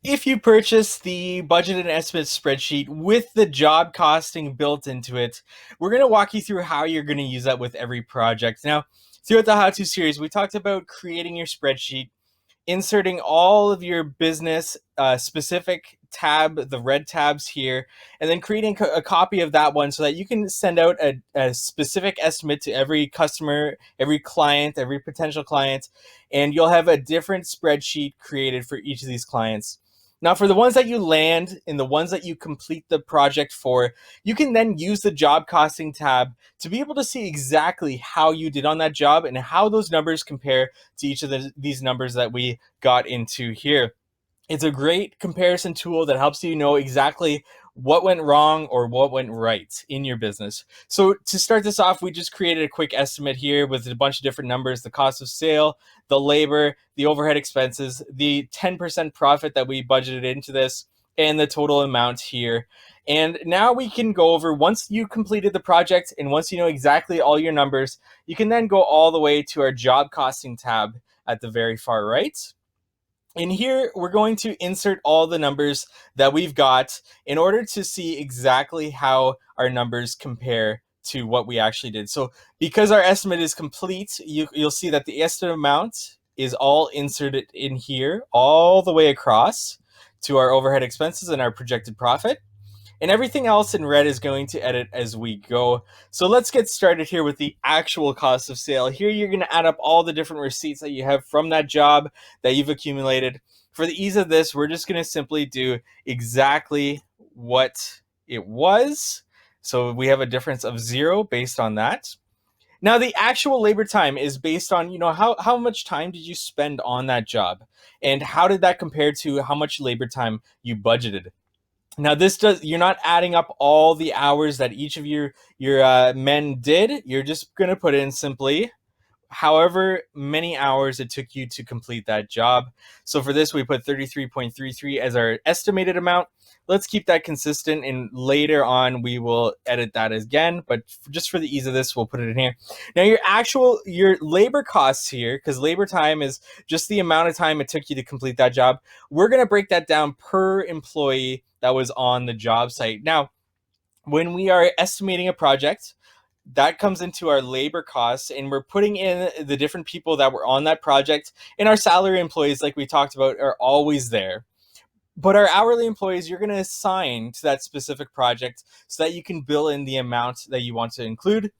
If you purchase the budget and estimate spreadsheet with the job costing built into it, we're going to walk you through how you're going to use that with every project. Now, throughout the how-to series, we talked about creating your spreadsheet, inserting all of your business specific tab, the red tabs here, and then creating a copy of that one so that you can send out a specific estimate to every customer, every client, every potential client, and you'll have a different spreadsheet created for each of these clients. Now, for the ones that you land and the ones that you complete the project for, you can then use the job costing tab to be able to see exactly how you did on that job and how those numbers compare to each of these numbers that we got into here. It's a great comparison tool that helps you know exactly what went wrong or what went right in your business. So to start this off, we just created a quick estimate here with a bunch of different numbers: the cost of sale, the labor, the overhead expenses, the 10% profit that we budgeted into this, and the total amount here. And now we can go over, once you completed the project and once you know exactly all your numbers, you can then go all the way to our job costing tab at the very far right. And here we're going to insert all the numbers that we've got in order to see exactly how our numbers compare to what we actually did. So because our estimate is complete, you'll see that the estimate amount is all inserted in here all the way across to our overhead expenses and our projected profit. And everything else in red is going to edit as we go. So let's get started here with the actual cost of sale. Here you're going to add up all the different receipts that you have from that job that you've accumulated. For the ease of this, we're just going to simply do exactly what it was. So we have a difference of 0 based on that. Now, the actual labor time is based on, how much time did you spend on that job? And how did that compare to how much labor time you budgeted? Now, you're not adding up all the hours that each of your men did. You're just going to put in simply however many hours it took you to complete that job. So for this, we put 33.33 as our estimated amount. Let's keep that consistent, and later on we will edit that again, but just for the ease of this, we'll put it in here. Now, your labor costs here, because labor time is just the amount of time it took you to complete that job, we're going to break that down per employee that was on the job site. Now, when we are estimating a project, that comes into our labor costs, and we're putting in the different people that were on that project. And our salary employees, like we talked about, are always there. But our hourly employees, you're going to assign to that specific project so that you can bill in the amount that you want to include.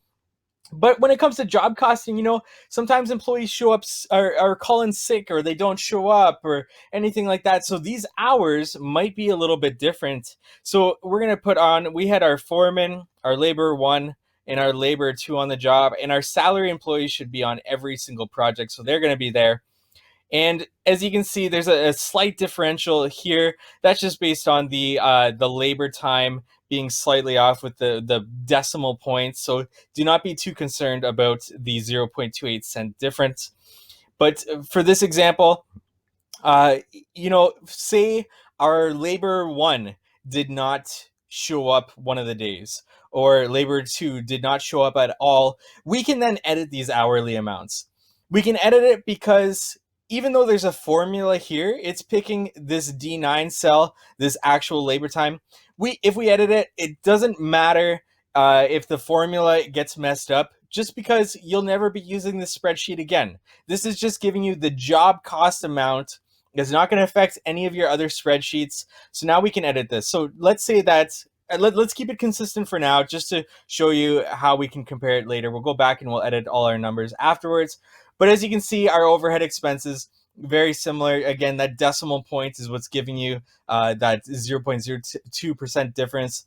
But when it comes to job costing, sometimes employees show up or call in sick, or they don't show up, or anything like that. So these hours might be a little bit different. So we're going to we had our foreman, our labor 1, and our labor 2 on the job, and our salary employees should be on every single project. So they're going to be there. And as you can see, there's a slight differential here. That's just based on the labor time being slightly off with the decimal points. So do not be too concerned about the 0.28 cent difference. But for this example, say our labor 1 did not show up one of the days, or labor 2 did not show up at all. We can then edit these hourly amounts. We can edit it because even though there's a formula here, it's picking this D9 cell, this actual labor time. If we edit it, it doesn't matter if the formula gets messed up, just because you'll never be using this spreadsheet again. This is just giving you the job cost amount. It's not going to affect any of your other spreadsheets. So now we can edit this. So let's say that let's keep it consistent for now, just to show you how we can compare it later. We'll go back and we'll edit all our numbers afterwards. But as you can see, our overhead expenses, very similar. Again, that decimal point is what's giving you that 0.02% difference.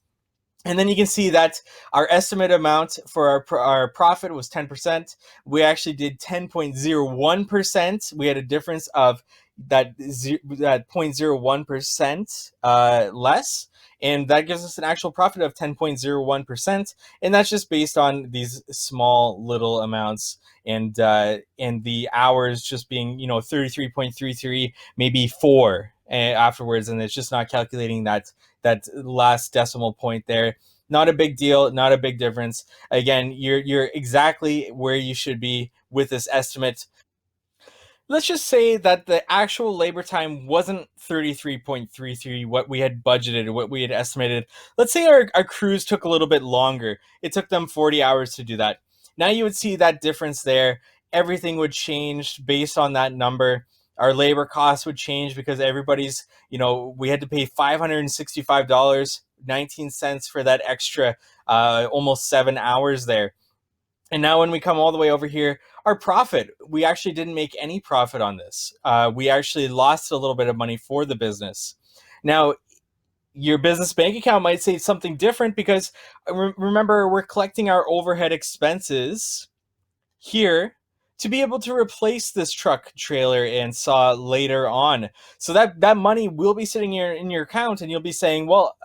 And then you can see that our estimate amount for our profit was 10%. We actually did 10.01%. We had a difference of that 0.01% less. And that gives us an actual profit of 10.01%. And that's just based on these small little amounts, and the hours just being 33.33, maybe 4 afterwards, and it's just not calculating that last decimal point there. Not a big deal, not a big difference. Again, you're exactly where you should be with this estimate. let's just say that the actual labor time wasn't 33.33, what we had budgeted, what we had estimated. Let's say our crews took a little bit longer. It took them 40 hours to do that. Now you would see that difference there. Everything would change based on that number. Our labor costs would change because everybody's, we had to pay $565.19 for that extra almost 7 hours there. And now when we come all the way over here, our profit, we actually didn't make any profit on this. We actually lost a little bit of money for the business. Now, your business bank account might say something different because remember, we're collecting our overhead expenses here to be able to replace this truck, trailer, and saw later on. So that money will be sitting here in your account, and you'll be saying, "Well,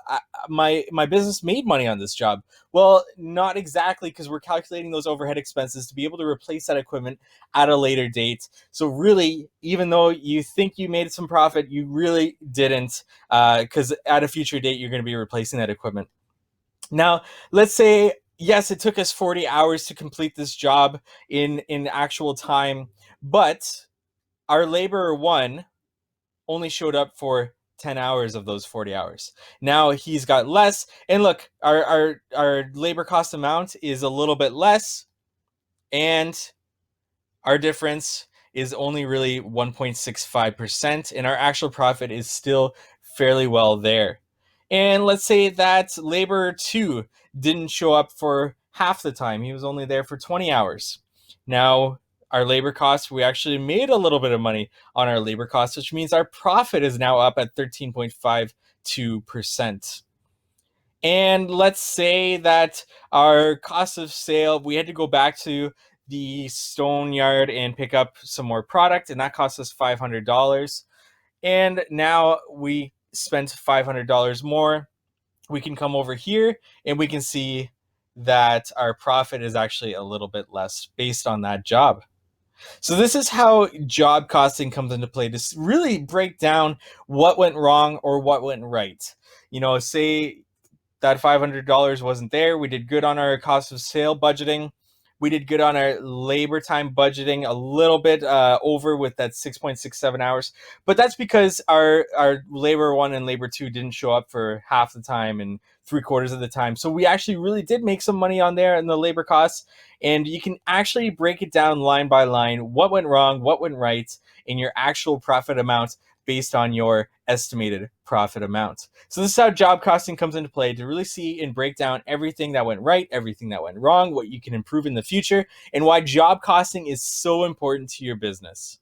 my business made money on this job." Well, not exactly, because we're calculating those overhead expenses to be able to replace that equipment at a later date. So really, even though you think you made some profit, you really didn't, because at a future date you're going to be replacing that equipment. Now, let's say, yes, it took us 40 hours to complete this job in actual time, but our laborer one only showed up for 10 hours of those 40 hours. Now he's got less, and look, our labor cost amount is a little bit less, and our difference is only really 1.65%, and our actual profit is still fairly well there. And let's say that laborer two didn't show up for half the time. He was only there for 20 hours. Now, our labor costs, we actually made a little bit of money on our labor costs, which means our profit is now up at 13.52%. And let's say that our cost of sale, we had to go back to the stone yard and pick up some more product, and that cost us $500. And now we spent $500 more. We can come over here and we can see that our profit is actually a little bit less based on that job. So this is how job costing comes into play, to really break down what went wrong or what went right. Say that $500 wasn't there. We did good on our cost of sale budgeting. We did good on our labor time budgeting, a little bit over with that 6.67 hours. But that's because our labor one and labor two didn't show up for half the time and 3/4 of the time. So we actually really did make some money on there in the labor costs. And you can actually break it down line by line, what went wrong, what went right, in your actual profit amount based on your estimated profit amount. So this is how job costing comes into play, to really see and break down everything that went right, everything that went wrong, what you can improve in the future, and why job costing is so important to your business.